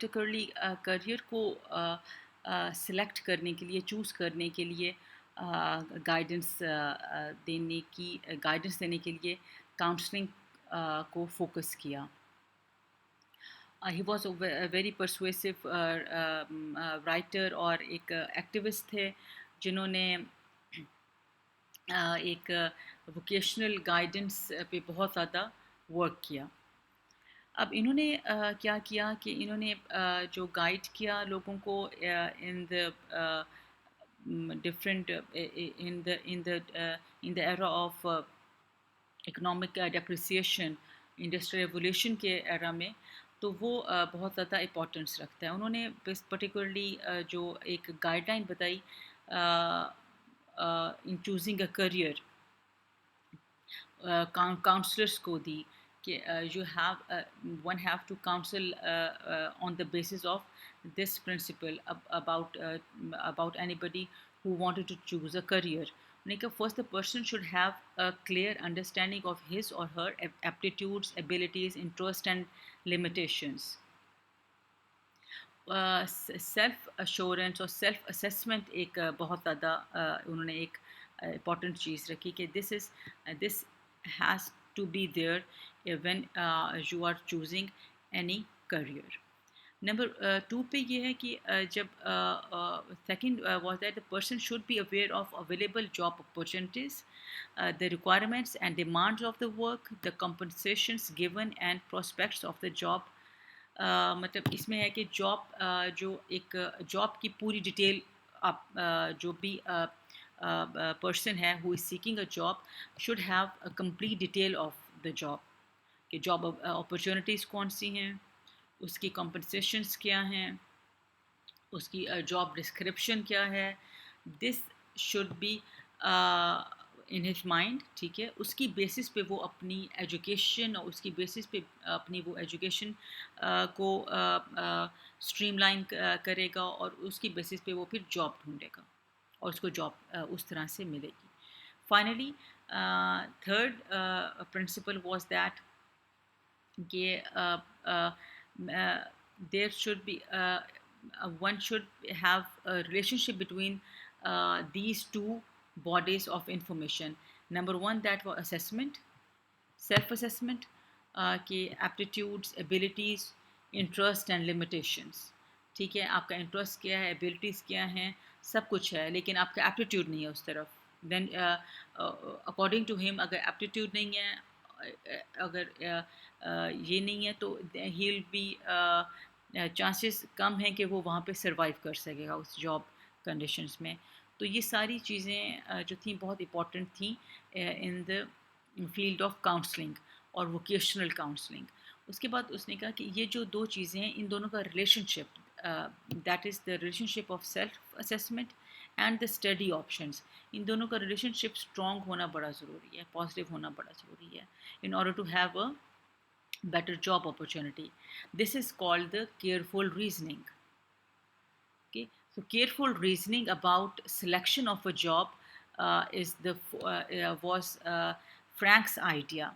Particularly career کو select کرنے کے لیے، چوز کرنے کے لیے گائیڈنس دینے کے لیے کاؤنسلنگ کو فوکس کیا. He was a very persuasive writer اور ایک ایکٹیوسٹ تھے جنہوں نے ایک ووکیشنل گائیڈنس پہ بہت زیادہ ورک کیا. اب انہوں نے کیا کیا کہ انہوں نے جو گائیڈ کیا لوگوں کو in the different in the era of economic depression, industrial revolution کے ایرا میں، تو وہ بہت زیادہ امپورٹنس رکھتا ہے. انہوں نے پرٹیکولرلی جو ایک گائیڈ لائن بتائی in choosing a career, counsellors کو دی کہ you have one have to counsel on the basis of this principle about anybody who wanted to choose a career. انہوں نے کہا first the person should have a clear understanding of his or her aptitudes, abilities, interests and limitations. Self assurance اور self assessment ایک بہت زیادہ انہوں نے ایک امپورٹنٹ چیز رکھی کہ this has to be there when you are choosing any career. Number 2 پہ یہ ہے کہ جب second was that the person should be aware of available job opportunities, the requirements and demands of the work, the compensations given and prospects of the job. مطلب اس میں ہے کہ جو ایک جاب کی پوری ڈیٹیل آپ جو بھی پرسن ہے who is seeking a job should have a complete detail of the job, کہ جاب اپرچونیٹیز کون سی ہیں، اس کی کمپنسیشنس کیا ہیں، اس کی جاب ڈسکرپشن کیا ہے. This should be in his mind. ٹھیک ہے، اس کی بیسس پہ وہ اپنی ایجوکیشن اور اس کی بیسس پہ اپنی وہ ایجوکیشن کو اسٹریم لائن کرے گا اور اس کی بیسس پہ وہ پھر جاب ڈھونڈے گا اور اس کو جاب اس طرح سے ملے گی. Finally third principle was that کہ there should be one should have a relationship between these two bodies of information. Number one, that was assessment, self-assessment, کہ aptitudes, abilities, interest and limitations. ٹھیک ہے، آپ کا انٹرسٹ کیا ہے، abilities کیا ہیں، سب کچھ ہے، لیکن آپ کا ایپٹیٹیوڈ نہیں ہے اس طرف. دین اکارڈنگ ٹو ہم اگر ایپٹیٹیوڈ نہیں ہے، اگر یہ نہیں ہے تو ہی ول بی چانسز کم ہیں کہ وہ وہاں پہ سروائیو کر سکے گا اس جاب کنڈیشنز میں. تو یہ ساری چیزیں جو تھیں بہت امپورٹنٹ تھیں ان دا فیلڈ آف کاؤنسلنگ اور ووکیشنل کاؤنسلنگ. اس کے بعد اس نے کہا کہ یہ جو دو چیزیں ہیں ان دونوں کا relationship, that is the relationship of self assessment and the study options, ان دونوں کا ریلیشن شپ اسٹرانگ ہونا بڑا ضروری ہے، پازیٹیو ہونا بڑا ضروری ہے in order to have a better job opportunity. This is called the careful reasoning. Okay, so careful reasoning about selection of a job was Frank's idea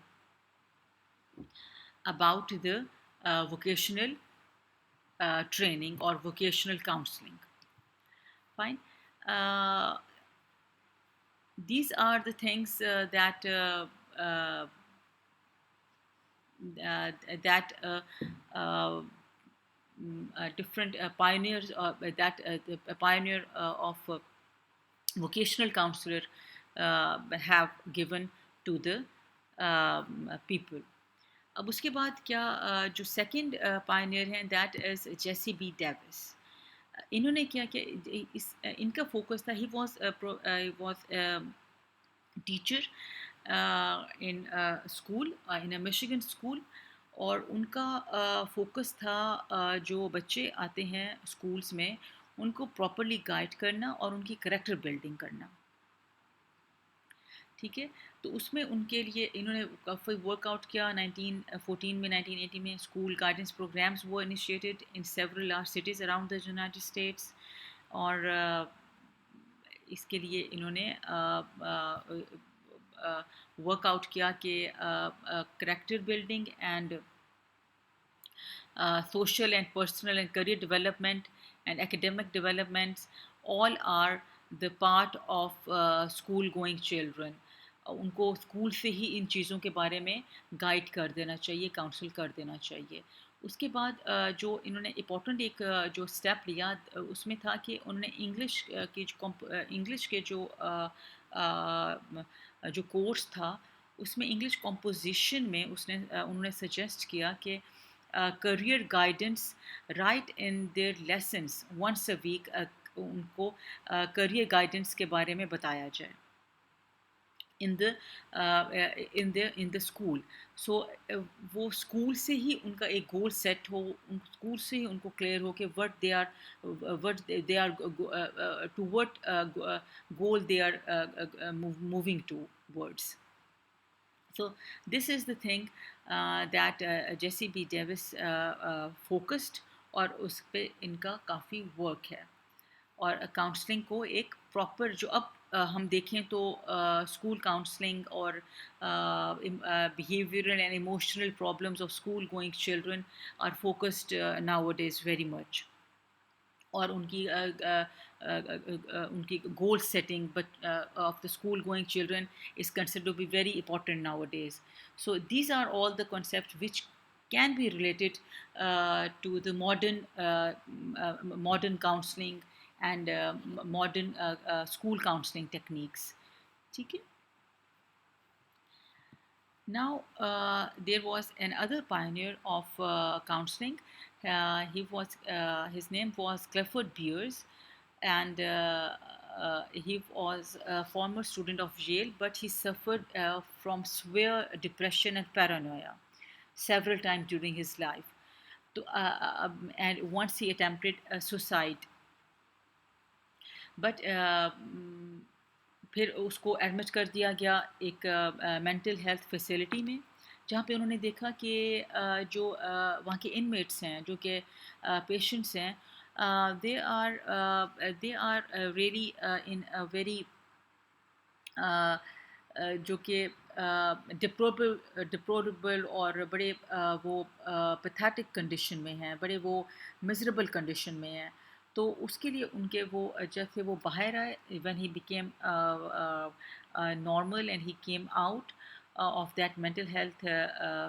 about the vocational training or vocational counseling. Fine. These are the things that different pioneers, the pioneer of vocational counselor have given to the people. اب اس کے بعد کیا جو second pioneer ہیں that is جیسی be Davis. انہوں نے کیا کہ ان کا فوکس تھا، he was teacher in school, in a Michigan school, اور ان کا فوکس تھا جو بچے آتے ہیں اسکولس میں ان کو پراپرلی گائیڈ کرنا اور ان کی کریکٹر بلڈنگ کرنا. ٹھیک ہے، تو اس میں ان کے لیے انہوں نے کافی ورک آؤٹ کیا. 1914 میں 1980 میں اسکول گائیڈنس پروگرامس وہ initiated in several large cities around the United States. اور اس کے لیے انہوں نے ورک آؤٹ کیا کہ character building and social and personal and career development and academic developments, all are the part of school going children. ان کو school سے ہی ان چیزوں کے بارے میں گائیڈ کر دینا چاہیے، کاؤنسل کر دینا چاہیے. اس کے بعد جو انہوں نے امپورٹنٹ ایک جو اسٹیپ لیا اس میں تھا کہ انہوں نے انگلش کے جو کورس تھا اس میں انگلش کمپوزیشن میں انہوں نے سجیسٹ کیا کہ career guidance right in their lessons once a week, ان کو کریئر گائیڈنس کے بارے میں بتایا جائے in the in the school. So وہ اسکول سے ہی ان کا ایک گول سیٹ ہو، اسکول سے ہی ان کو کلیئر ہو کہ what they are to what goal they are moving towards. So this is the thing that Jesse B. Davis focused، اور اس پہ ان کا کافی ورک ہے. اور کاؤنسلنگ کو ایک پراپر جو اب ہم دیکھیں تو اسکول کاؤنسلنگ اور behavioural and emotional problems of school going children are focused now it is very much. اور ان کی goal setting of the school going children is considered to be very important now it is. So these are all the concept which can be related to the modern counseling and modern school counseling techniques. ٹھیک ہے. Now there was another pioneer of counseling. His name was Clifford Beers, and he was a former student of Yale, but he suffered from severe depression and paranoia several times during his life. And once he attempted suicide. But پھر اس کو admit کر دیا گیا ایک mental health facility میں، جہاں پہ انہوں نے دیکھا کہ جو وہاں کے انمیٹس ہیں، جو کہ پیشنٹس ہیں، they are really in very جو کہ ڈپلوربل اور بڑے وہ پیتھیٹک کنڈیشن میں ہیں، بڑے وہ مزریبل کنڈیشن میں ہیں. تو اس کے لیے ان کے وہ جیسے وہ باہر آئے، when he became normal and he came out of that mental health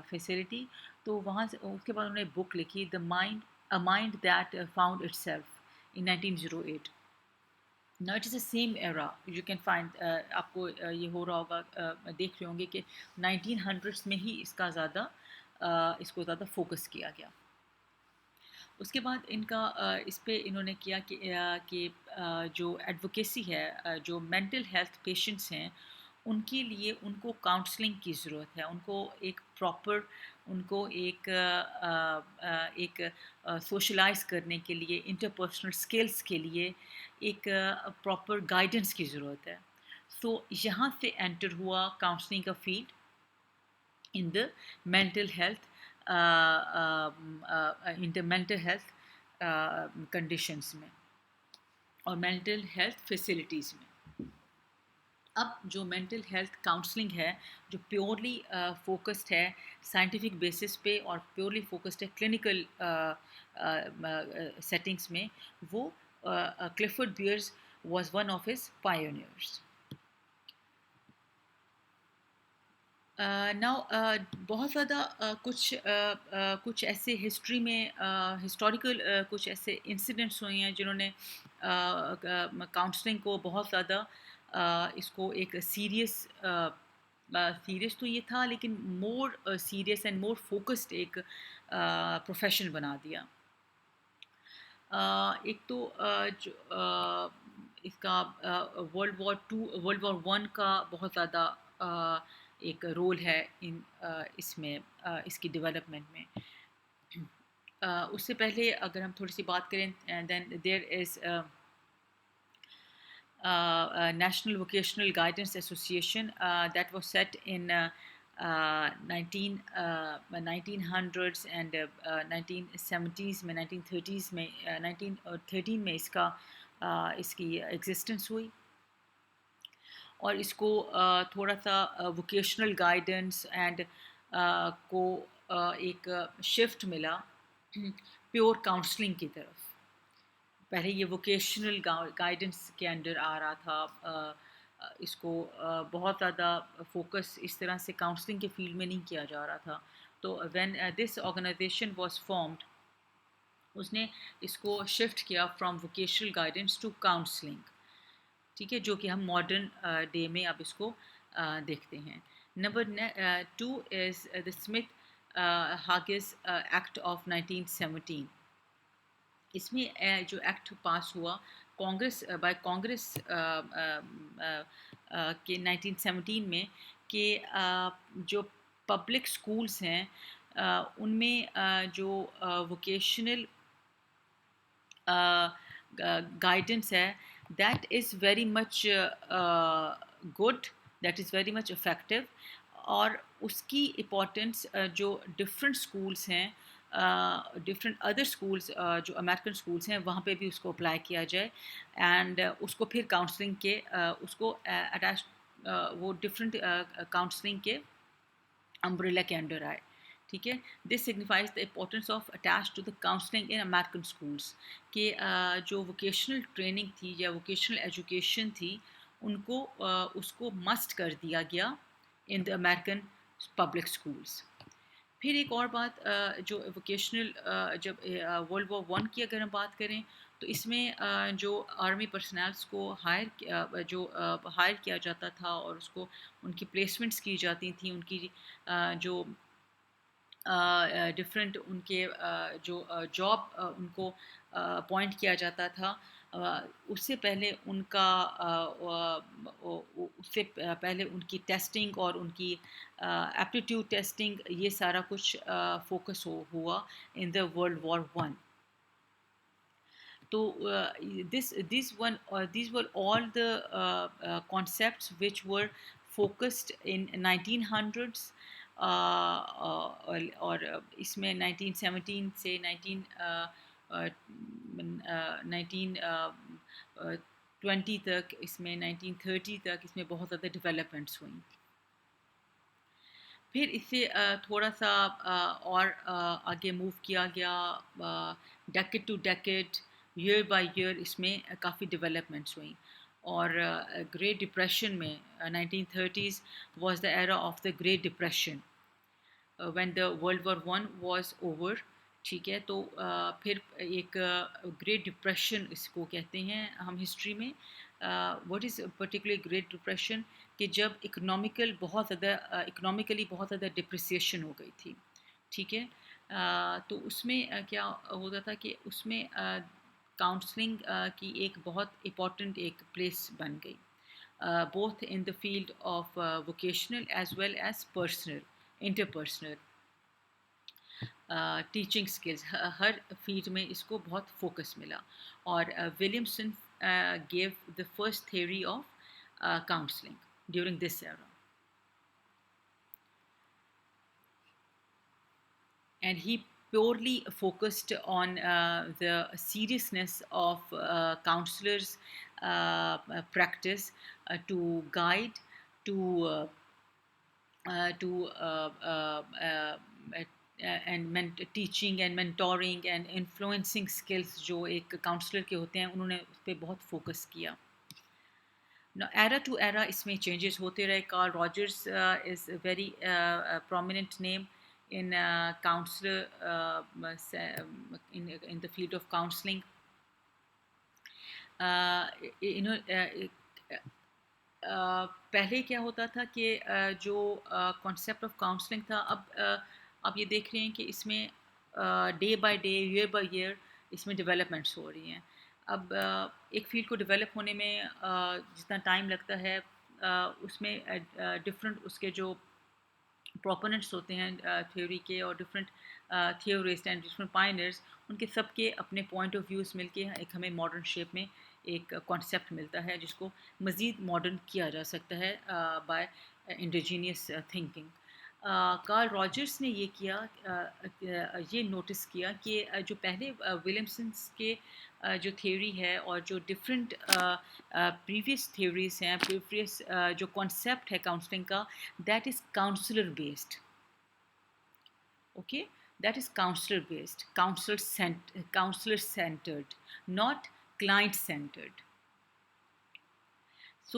facility, تو وہاں سے اس کے بعد انہوں نے بک لکھی the mind a mind that found it self in 1908. Now it is the same era. You can find آپ کو یہ ہو رہا ہوگا، دیکھ رہے ہوں گے کہ 1900s میں ہی اس کو زیادہ فوکس کیا گیا. اس کے بعد ان کا اس پہ انہوں نے کیا کہ جو ایڈوکیسی ہے، جو مینٹل ہیلتھ پیشنٹس ہیں ان کے لیے ان کو کاؤنسلنگ کی ضرورت ہے. ان کو ایک پراپر، ان کو ایک سوشلائز کرنے کے لیے، انٹرپرسنل اسکلس کے لیے ایک پراپر گائیڈنس کی ضرورت ہے. سو یہاں سے انٹر ہوا کاؤنسلنگ کا field in the mental health in the mental health conditions میں اور mental health facilities میں. اب جو مینٹل ہیلتھ کاؤنسلنگ ہے، جو پیورلی فوکسڈ ہے سائنٹیفک بیسس پہ اور پیورلی فوکسڈ ہے کلینکل سیٹنگس میں، وہ Clifford Beers was one of his pioneers. Now بہت زیادہ کچھ ایسے ہسٹری میں ہسٹوریکل کچھ ایسے انسیڈنٹس ہوئے ہیں جنہوں نے کاؤنسلنگ کو بہت زیادہ اس کو ایک سیریس تو یہ تھا، لیکن more serious and more focused ایک پروفیشن بنا دیا. ایک تو اس کا ورلڈ وار ون کا بہت زیادہ ایک رول ہے اس میں، اس کی ڈیولپمنٹ میں. اس سے پہلے اگر ہم تھوڑی سی بات کریں، then there is National Vocational Guidance Association that was set in 1900s and 1970s میں، 1930s میں، 1913 میں اس کی ایگزسٹنس ہوئی. اور اس کو تھوڑا سا ووکیشنل گائیڈنس اینڈ کو ایک شفٹ ملا پیور کاؤنسلنگ کی طرف. پہلے یہ ووکیشنل گائیڈنس کے انڈر آ رہا تھا. اس کو بہت زیادہ فوکس اس طرح سے کاؤنسلنگ کے فیلڈ میں نہیں کیا جا رہا تھا. تو when this organization was formed, اس نے اس کو شفٹ کیا from vocational guidance to counselling. ٹھیک ہے, جو کہ ہم ماڈرن ڈے میں اب اس کو دیکھتے ہیں. Number 2 is the Smith Hughes Act of 1917. اس میں جو ایکٹ پاس ہوا کانگریس بائی کانگریس کے 1917 میں, کہ جو پبلک اسکولس ہیں ان میں جو ووکیشنل guidance ہے, that is very much good, that is very much effective. اور اس کی امپورٹنس جو ڈفرینٹ اسکولس ہیں, ڈفرینٹ ادر اسکولس جو امریکن اسکولس ہیں وہاں پہ بھی اس کو اپلائی کیا جائے, اینڈ اس کو پھر کاؤنسلنگ کے اس کو اٹیچ وہ ڈفرینٹ کاؤنسلنگ کے امبریلا کے انڈر آئے. ٹھیک ہے, this signifies the importance of attach to the counselling in American schools, کہ جو ووکیشنل ٹریننگ تھی یا ووکیشنل ایجوکیشن تھی ان کو اس کو مسٹ کر دیا گیا ان دا امیرکن پبلک اسکولس. پھر ایک اور بات, جو ووکیشنل جب ورلڈ وار 1 کی اگر ہم بات کریں تو اس میں جو آرمی پرسنلس کو ہائر کیا جاتا تھا اور اس کو ان کی پلیسمنٹس کی جاتی تھیں, ان کی جو ڈفرینٹ ان کے جو جاب ان کو اپوائنٹ کیا جاتا تھا, اس سے پہلے ان کا اس سے پہلے ان کی ٹیسٹنگ اور ان کی ایپٹیٹیوڈ ٹیسٹنگ, یہ سارا کچھ فوکس ہوا ان دا ورلڈ وار 1. تو these were all the concepts which were focused in 1900s, اور اس میں 1917 سے 1920 تک, اس میں 1930 تک اس میں بہت زیادہ ڈیولپمنٹس ہوئیں. پھر اس سے تھوڑا سا اور آگے موو کیا گیا, decade to decade, year by year اس میں کافی ڈیولپمنٹس ہوئیں. اور گریٹ ڈپریشن میں 1930s was the era of the Great Depression when the World War 1 was over. ٹھیک ہے, تو پھر ایک گریٹ ڈپریشن اس کو کہتے ہیں ہم ہسٹری میں. What is particular great depression, کہ جب اکنامیکلی بہت زیادہ ڈپریسیشن ہو گئی تھی. ٹھیک ہے, تو اس میں کیا ہوتا تھا کہ اس میں کاؤنسلنگ کی ایک بہت امپورٹنٹ ایک پلیس بن گئی, both in the field of vocational as well as personal interpersonal teaching skills, ہر فیلڈ میں اس کو بہت فوکس ملا. اور Williamson gave the first theory of counseling during this era, and he purely focused on the seriousness of counselors' practice to guide, to and teaching and mentoring and influencing skills جو ایک counsellor کے ہوتے ہیں, انہوں نے اس پہ بہت focus کیا. ایرا ٹو ایرا اس میں چینجز ہوتے رہے. Carl Rogers is a very prominent name in counselor in the field of counseling. پہلے کیا ہوتا تھا کہ جو کانسیپٹ آف کاؤنسلنگ تھا, اب آپ یہ دیکھ رہے ہیں کہ اس میں day by day, year by year اس میں ڈیولپمنٹس ہو رہی ہیں. اب ایک فیلڈ کو ڈیولپ ہونے میں جتنا ٹائم لگتا ہے, اس میں ڈفرینٹ اس کے جو پروپوننٹس ہوتے ہیں تھیوری کے, اور ڈفرینٹ تھیوریسٹ اینڈ ڈفرینٹ پائنرز, ان کے سب کے اپنے پوائنٹ آف ویوز مل کے ایک ہمیں ماڈرن شیپ میں ایک کانسیپٹ ملتا ہے جس کو مزید ماڈرن کیا جا سکتا ہے by indigenous thinking. Carl Rogers نے یہ کیا, یہ نوٹس کیا کہ جو پہلے ولیمسنس کے جو تھیوری ہے اور جو ڈفرینٹ پریویس تھیوریز ہیں, پریویس جو کانسیپٹ ہے کاؤنسلنگ کا, that is counsellor based. Okay, that is counselor based, counselor centered, not client centered. So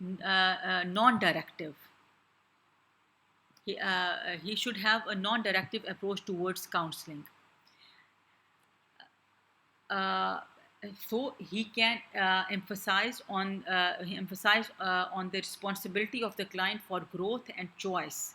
non-directive. He should have a non-directive approach towards counseling. Uh, so he can emphasize on the responsibility of the client for growth and choice.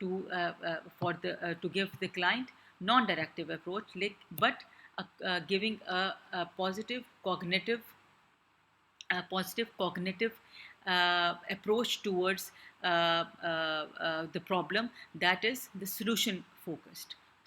to give the client non-directive approach, but giving a positive cognitive approach towards the problem, that is the solution focused.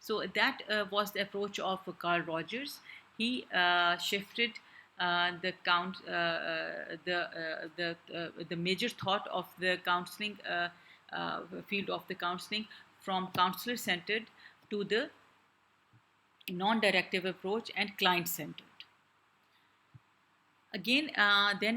So that was the approach of Carl Rogers. He shifted the major thought of the counseling field of the counseling from counselor centered to the non-directive approach and client centered. Again then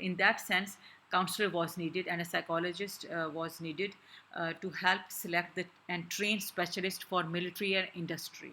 in that sense counselor was needed and a psychologist was needed to help select and train specialist for military and industry.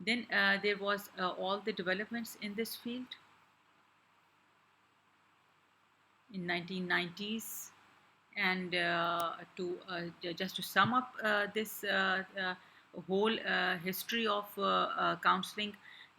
Then there was all the developments in this field in 1990s, and just to sum up this whole history of counseling,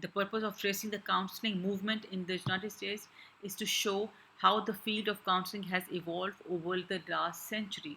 the purpose of tracing the counseling movement in the United States is to show how the field of counseling has evolved over the last century.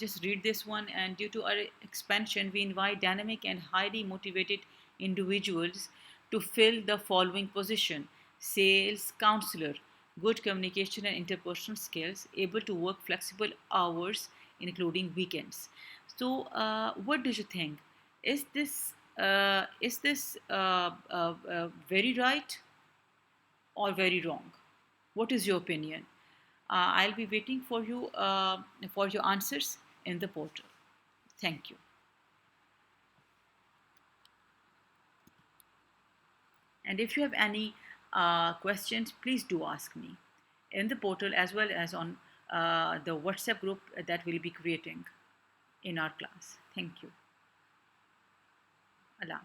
just read this one, and due to our expansion we invite dynamic and highly motivated individuals to fill the following position: sales counselor, good communication and interpersonal skills, able to work flexible hours including weekends. So what do you think? Is this very right or very wrong? What is your opinion? I'll be waiting for your answers in the portal. Thank you. And if you have any questions, please do ask me in the portal as well as on the WhatsApp group that we'll be creating in our class. Thank you. Allah.